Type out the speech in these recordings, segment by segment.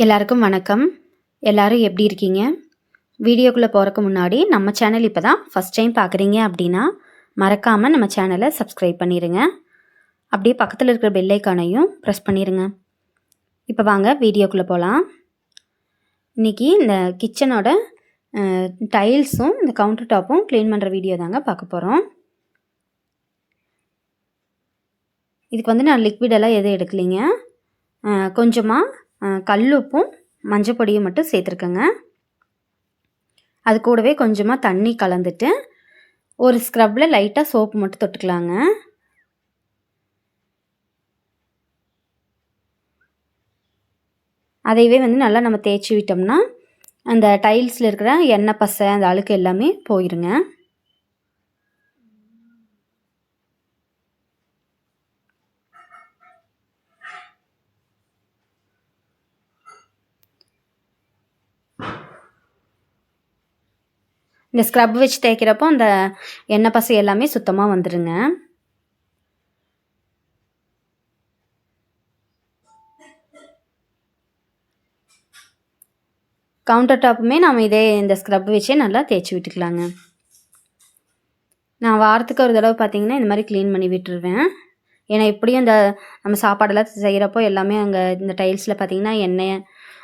எல்லாருக்கும் வணக்கம். எல்லாரும் எப்படி இருக்கீங்க? வீடியோக்குள்ளே போகிறக்கு முன்னாடி நம்ம சேனல் இப்போ தான் ஃபஸ்ட் டைம் பார்க்குறீங்க அப்படின்னா மறக்காமல் நம்ம சேனலை சப்ஸ்கிரைப் பண்ணிடுங்க. அப்படியே பக்கத்தில் இருக்கிற பெல் ஐக்கானையும் ப்ரெஸ் பண்ணிடுங்க. இப்போ வாங்க வீடியோக்குள்ளே போகலாம். இன்றைக்கி இந்த கிச்சனோட டைல்ஸும் இந்த கவுண்டர் டாப்பும் க்ளீன் பண்ணுற வீடியோ தாங்க பார்க்க போகிறோம். இதுக்கு வந்து நான் லிக்விடெல்லாம் எதுவும் எடுக்கலைங்க. கொஞ்சமாக கல்லுப்பும் மஞ்சள் பொடியும் மட்டும் சேர்த்துருக்கேங்க. அது கூடவே கொஞ்சமாக தண்ணி கலந்துட்டு ஒரு ஸ்க்ரப்பில் லைட்டாக சோப்பு மட்டும் தொட்டுக்கலாங்க. அதையவே வந்து நல்லா நம்ம தேய்ச்சி விட்டோம்னா அந்த டைல்ஸில் இருக்கிற எண்ணெய் பசை அந்த அழுக்கு எல்லாமே போயிருங்க. இந்த ஸ்க்ரப் வச்சு தேய்க்கிறப்போ அந்த எண்ணெய் பசை எல்லாமே சுத்தமாக வந்துடுங்க. கவுண்டர் டாப்புமே நாம் இந்த ஸ்க்ரப் வச்சே நல்லா தேய்ச்சி விட்டுக்கலாங்க. நான் வாரத்துக்கு ஒரு தடவை பார்த்திங்கன்னா இந்த மாதிரி க்ளீன் பண்ணி விட்டுருவேன். ஏன்னா எப்படியும் இந்த நம்ம சாப்பாடெல்லாம் செய்கிறப்போ எல்லாமே அங்கே இந்த டைல்ஸில் பார்த்திங்கன்னா எண்ணெய்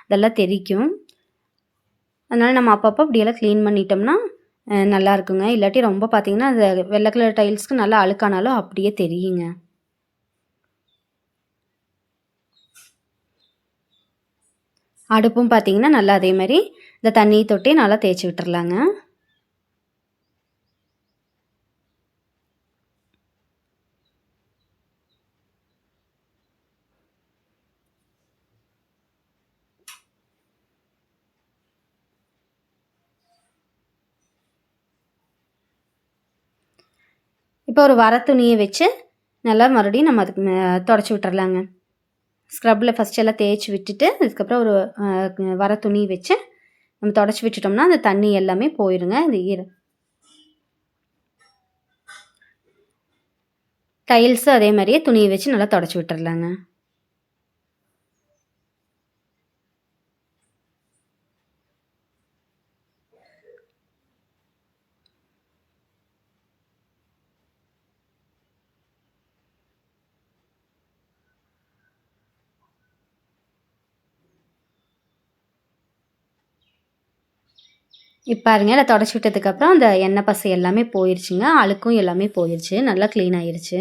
இதெல்லாம் தெறிக்கும். அதனால் நம்ம அப்பப்போ இப்படியெல்லாம் க்ளீன் பண்ணிட்டோம்னா நல்லா இருக்குங்க. இல்லாட்டி ரொம்ப பார்த்திங்கன்னா அந்த வெள்ளை கலர் டைல்ஸ்க்கு நல்லா அழுக்கானாலும் அப்படியே தெரியுங்க. அடுப்பும் பார்த்திங்கன்னா நல்லா அதே மாதிரி இந்த தண்ணி தொட்டி நல்லா தேய்ச்சி விட்டுறலாங்க. இப்போ ஒரு வர துணியை வச்சு நல்லா மறுபடியும் நம்ம அதுக்கு தொடச்சி விட்டுறலாங்க. ஸ்க்ரப்பில் ஃபஸ்ட் எல்லாம் தேய்ச்சி விட்டுட்டு அதுக்கப்புறம் ஒரு வர துணி வச்சு நம்ம தொடச்சி விட்டுட்டோம்னா அந்த தண்ணி எல்லாமே போயிடுங்க. இந்த டைல்ஸும் அதே மாதிரியே துணியை வச்சு நல்லா தொடச்சி விட்டுறலாங்க. இப்போ பாருங்க, அதை தொடச்சி விட்டதுக்கப்புறம் அந்த எண்ணெய் பசை எல்லாமே போயிடுச்சுங்க. அழுக்கும் எல்லாமே போயிடுச்சு. நல்லா க்ளீன் ஆயிடுச்சு.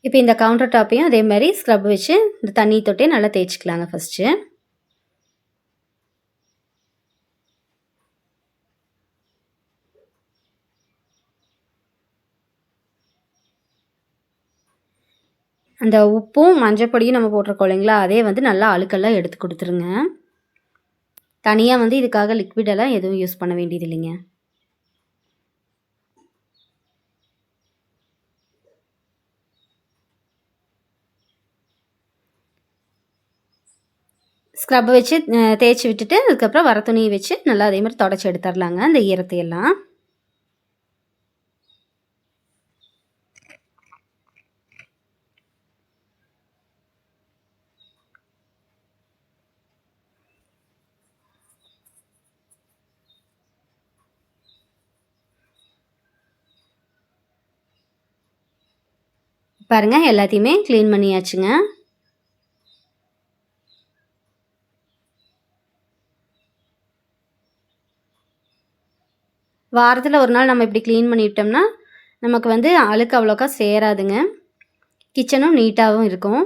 இப்போ இந்த கவுண்டர் டாப்பையும் அதே மாதிரி ஸ்க்ரப் வச்சு இந்த தண்ணி தொட்டே நல்லா தேய்ச்சிக்கலாங்க ஃபஸ்ட்டு. அந்த உப்பும் மஞ்சள் பொடியும் நம்ம போட்டிருக்கோம் இல்லைங்களா, அதே வந்து நல்லா அழுக்கெல்லாம் எடுத்து கொடுத்துருங்க. தனியாக வந்து இதுக்காக லிக்விடெல்லாம் எதுவும் யூஸ் பண்ண வேண்டியது இல்லைங்க. ஸ்க்ரப் வச்சு தேய்ச்சி விட்டுட்டு அதுக்கப்புறம் வர துணியை வச்சு நல்லா அதே மாதிரி தொடச்சி எடுத்துடலாங்க அந்த ஈரத்தையெல்லாம். பாருங்கள், எல்லாத்தையுமே க்ளீன் பண்ணியாச்சுங்க. வாரத்தில் ஒரு நாள் நம்ம இப்படி க்ளீன் பண்ணிவிட்டோம்னா நமக்கு வந்து அழுக்கு அவ்வளோக்கா சேராதுங்க. கிச்சனும் நீட்டாகவும் இருக்கும்.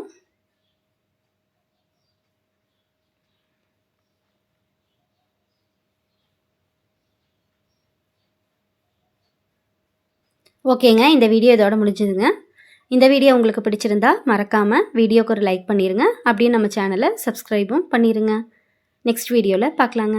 ஓகேங்க, இந்த வீடியோ இதோட முடிஞ்சதுங்க. இந்த வீடியோ உங்களுக்கு பிடிச்சிருந்தா மறக்காமல் வீடியோக்கு ஒரு லைக் பண்ணிடுங்க. அப்படியே நம்ம சேனலை சப்ஸ்கிரைபும் பண்ணிடுங்க. நெக்ஸ்ட் வீடியோவில் பார்க்கலாங்க.